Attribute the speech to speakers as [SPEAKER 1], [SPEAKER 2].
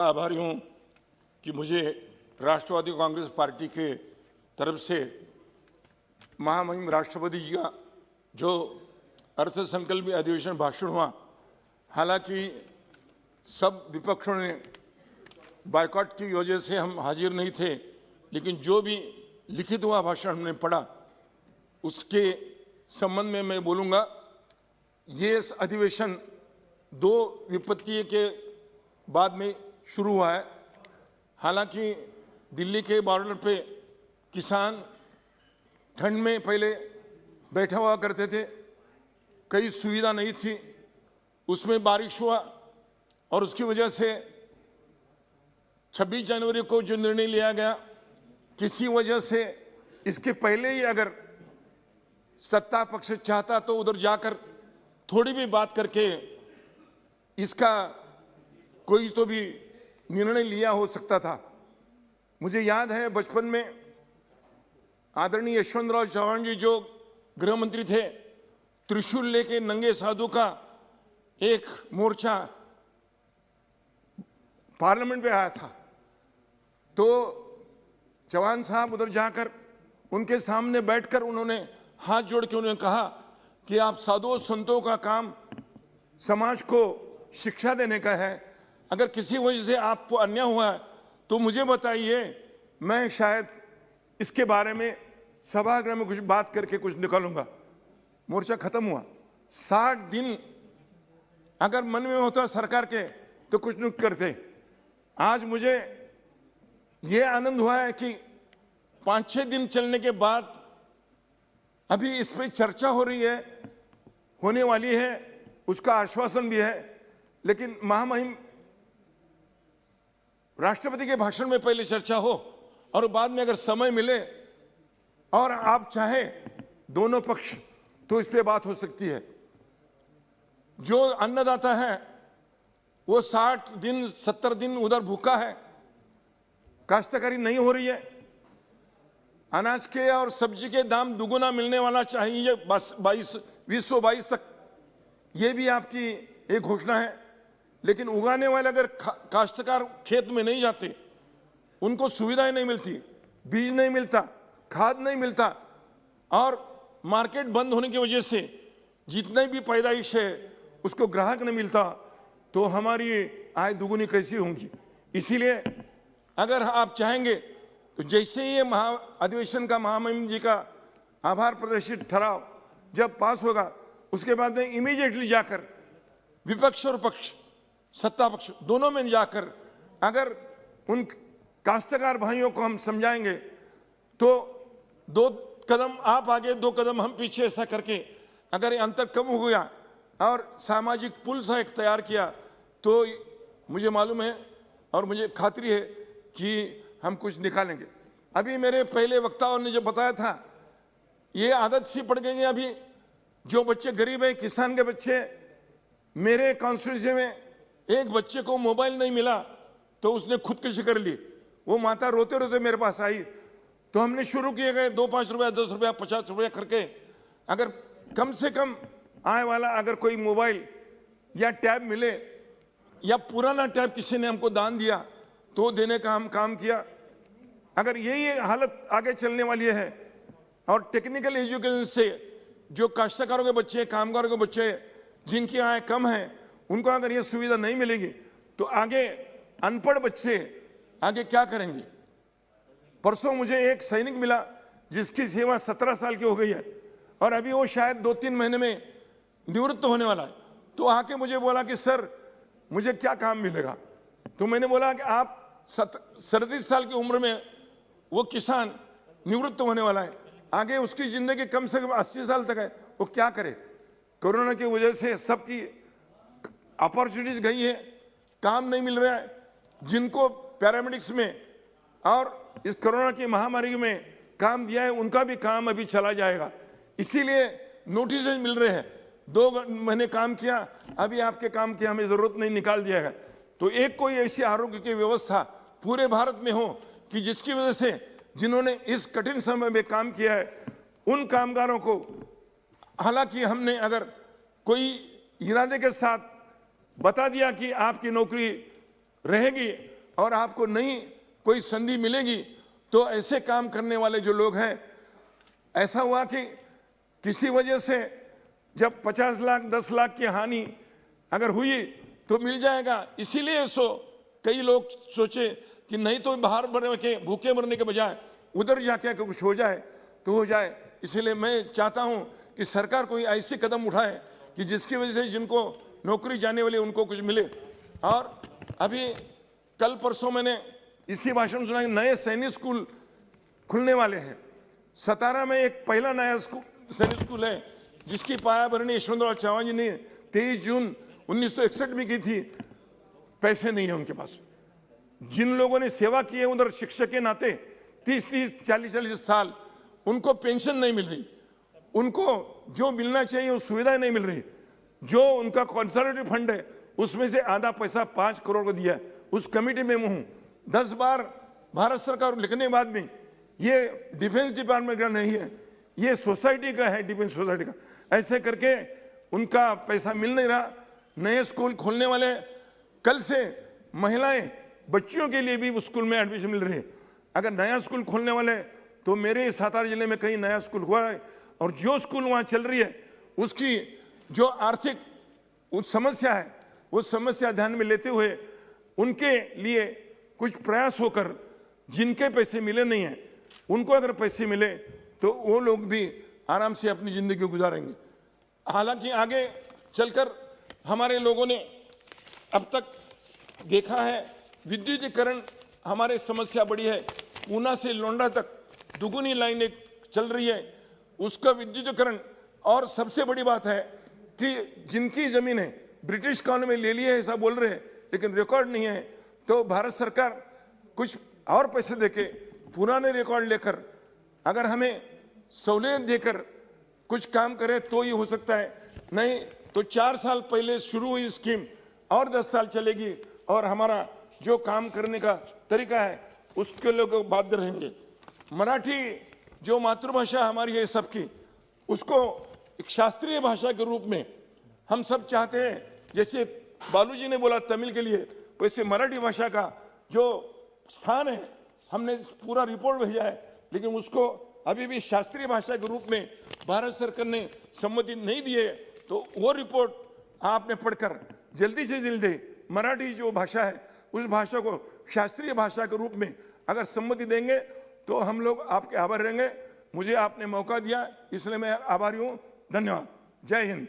[SPEAKER 1] आभारी हूं कि मुझे राष्ट्रवादी कांग्रेस पार्टी के तरफ से महामहिम राष्ट्रपति जी का जो अर्थसंकल्पीय अधिवेशन भाषण हुआ, हालांकि सब विपक्षों ने बायकॉट की वजह से हम हाजिर नहीं थे, लेकिन जो भी लिखित हुआ भाषण हमने पढ़ा उसके संबंध में मैं बोलूँगा। ये अधिवेशन दो विपत्ति के बाद में शुरू हुआ है। हालांकि दिल्ली के बॉर्डर पे किसान ठंड में पहले बैठा हुआ करते थे, कई सुविधा नहीं थी, उसमें बारिश हुआ और उसकी वजह से 26 जनवरी को जो निर्णय लिया गया, किसी वजह से इसके पहले ही अगर सत्ता पक्ष चाहता तो उधर जाकर थोड़ी भी बात करके इसका कोई तो भी निर्णय लिया हो सकता था। मुझे याद है बचपन में आदरणीय यशवंतराव चौहान जी जो गृह मंत्री थे, त्रिशूल लेके नंगे साधु का एक मोर्चा पार्लियामेंट में आया था, तो चौहान साहब उधर जाकर उनके सामने बैठकर उन्होंने हाथ जोड़ के उन्होंने कहा कि आप साधुओं संतों का काम समाज को शिक्षा देने का है, अगर किसी वजह से आपको अन्याय हुआ है तो मुझे बताइए, मैं शायद इसके बारे में सभागृह में कुछ बात करके कुछ निकालूंगा। मोर्चा खत्म हुआ। 60 दिन अगर मन में होता सरकार के तो कुछ नहीं करते। आज मुझे ये आनंद हुआ है कि 5-6 दिन चलने के बाद अभी इस पर चर्चा हो रही है, होने वाली है, उसका आश्वासन भी है, लेकिन महामहिम राष्ट्रपति के भाषण में पहले चर्चा हो और बाद में अगर समय मिले और आप चाहे दोनों पक्ष तो इस पे बात हो सकती है। जो अन्नदाता है वो 60 दिन 70 दिन उधर भूखा है, काश्तकारी नहीं हो रही है, अनाज के और सब्जी के दाम दुगुना मिलने वाला चाहिए 2022 तक, ये भी आपकी एक घोषणा है। लेकिन उगाने वाले अगर काश्तकार खेत में नहीं जाते, उनको सुविधाएं नहीं मिलती, बीज नहीं मिलता, खाद नहीं मिलता और मार्केट बंद होने की वजह से जितने भी पैदाइश है उसको ग्राहक नहीं मिलता, तो हमारी आय दुगुनी कैसी होंगी। इसीलिए अगर आप चाहेंगे तो जैसे ही ये अधिवेशन का महामहिम जी का आभार प्रदर्शित ठराव जब पास होगा, उसके बाद में इमीडिएटली जाकर विपक्ष और पक्ष सत्ता पक्ष दोनों में जाकर अगर उन काश्तकार भाइयों को हम समझाएंगे तो 2 कदम आप आगे 2 कदम हम पीछे, ऐसा करके अगर ये अंतर कम हो गया और सामाजिक पुल सा एक तैयार किया तो मुझे मालूम है और मुझे खातरी है कि हम कुछ निकालेंगे। अभी मेरे पहले वक्ताओं ने जो बताया था, ये आदत सी पड़ गई है। अभी जो बच्चे गरीब हैं, किसान के बच्चे, मेरे कॉन्स्टिट्यूंसी में एक बच्चे को मोबाइल नहीं मिला तो उसने खुदकुशी कर ली। वो माता रोते रोते मेरे पास आई, तो हमने शुरू किए गए 2-5 रुपया 10 रुपया 50 रुपया करके अगर कम से कम आय वाला अगर कोई मोबाइल या टैब मिले या पुराना टैब किसी ने हमको दान दिया तो देने का हम काम किया। अगर यही हालत आगे चलने वाली है और टेक्निकल एजुकेशन से जो काश्तकारों के बच्चे, कामगारों के बच्चे जिनकी आय कम है, उनको अगर ये सुविधा नहीं मिलेगी तो आगे अनपढ़ बच्चे आगे क्या करेंगे। परसों मुझे एक सैनिक मिला जिसकी सेवा 17 साल की हो गई है और अभी वो शायद 2-3 महीने में निवृत्त होने वाला है, तो आके मुझे बोला कि सर मुझे क्या काम मिलेगा। तो मैंने बोला कि आप 37 साल की उम्र में वो किसान निवृत्त होने वाला है, आगे उसकी जिंदगी कम से कम 80 साल तक है, वो क्या करे। कोरोना की वजह से सबकी अपॉर्चुनिटीज गई है, काम नहीं मिल रहा है। जिनको पैरामेडिक्स में और इस कोरोना की महामारी में काम दिया है उनका भी काम अभी चला जाएगा, इसीलिए नोटिस मिल रहे हैं। 2 महीने काम किया, अभी आपके काम की हमें जरूरत नहीं, निकाल दिया है। तो एक कोई ऐसी आरोग्य की व्यवस्था पूरे भारत में हो कि जिसकी वजह से जिन्होंने इस कठिन समय में काम किया है उन कामगारों को, हालांकि हमने अगर कोई इरादे के साथ बता दिया कि आपकी नौकरी रहेगी, और आपको नई कोई संधि मिलेगी तो ऐसे काम करने वाले जो लोग हैं, ऐसा हुआ कि किसी वजह से जब 50 लाख 10 लाख की हानि अगर हुई तो मिल जाएगा, इसीलिए कई लोग सोचे कि नहीं तो बाहर मरने के भूखे मरने के बजाय उधर जाके कुछ हो जाए तो हो जाए। इसीलिए मैं चाहता हूं कि सरकार कोई ऐसे कदम उठाए कि जिसकी वजह से जिनको नौकरी जाने वाली उनको कुछ मिले। और अभी कल परसों मैंने इसी भाषण में सुना कि नए सैनिक स्कूल खुलने वाले हैं। सतारा में एक पहला नया सैनिक स्कूल है जिसकी पायाभरणी यशवंतराव चौहान जी ने 23 जून 1961 में की थी। पैसे नहीं है उनके पास। जिन लोगों ने सेवा की है उधर शिक्षक के नाते 30-30 40-40 साल, उनको पेंशन नहीं मिल रही, उनको जो मिलना चाहिए वो सुविधाएं नहीं मिल रही। जो उनका कंसर्वेटिव फंड है उसमें से आधा पैसा 5 करोड़ को दिया है। उस कमेटी में मैं हूं। 10 बार भारत सरकार लिखने के बाद में ये डिफेंस डिपार्टमेंट का नहीं है, ये सोसाइटी का है, डिफेंस सोसाइटी का। ऐसे करके उनका पैसा मिल नहीं रहा। नए स्कूल खोलने वाले, कल से महिलाएं बच्चियों के लिए भी स्कूल में एडमिशन मिल रही है। अगर नया स्कूल खोलने वाले तो मेरे सातारा जिले में कहीं नया स्कूल हुआ है और जो स्कूल वहां चल रही है उसकी जो आर्थिक समस्या है उस समस्या ध्यान में लेते हुए उनके लिए कुछ प्रयास होकर, जिनके पैसे मिले नहीं हैं उनको अगर पैसे मिले तो वो लोग भी आराम से अपनी जिंदगी गुजारेंगे। हालांकि आगे चलकर हमारे लोगों ने अब तक देखा है विद्युतीकरण हमारे समस्या बड़ी है। ऊना से लोंडा तक दुगुनी लाइन एक चल रही है, उसका विद्युतीकरण। और सबसे बड़ी बात है कि जिनकी जमीनें ब्रिटिश कॉलोनी में ले ली है ऐसा बोल रहे हैं लेकिन रिकॉर्ड नहीं है, तो भारत सरकार कुछ और पैसे देके पुराने रिकॉर्ड लेकर अगर हमें सहूलियत देकर कुछ काम करे तो ये हो सकता है। नहीं तो 4 साल पहले शुरू हुई स्कीम और 10 साल चलेगी और हमारा जो काम करने का तरीका है उसके लोग बाध्य रहेंगे। मराठी जो मातृभाषा हमारी है सबकी, उसको एक शास्त्रीय भाषा के रूप में हम सब चाहते हैं। जैसे बालूजी ने बोला तमिल के लिए, वैसे मराठी भाषा का जो स्थान है हमने पूरा रिपोर्ट भेजा है, लेकिन उसको अभी भी शास्त्रीय भाषा के रूप में भारत सरकार ने सम्मति नहीं दी है। तो वो रिपोर्ट आपने पढ़कर जल्दी से जल्दी मराठी जो भाषा है उस भाषा को शास्त्रीय भाषा के रूप में अगर सम्मति देंगे तो हम लोग आपके आभारी रहेंगे। मुझे आपने मौका दिया इसलिए मैं आभारी हूँ। धन्यवाद। जय हिंद।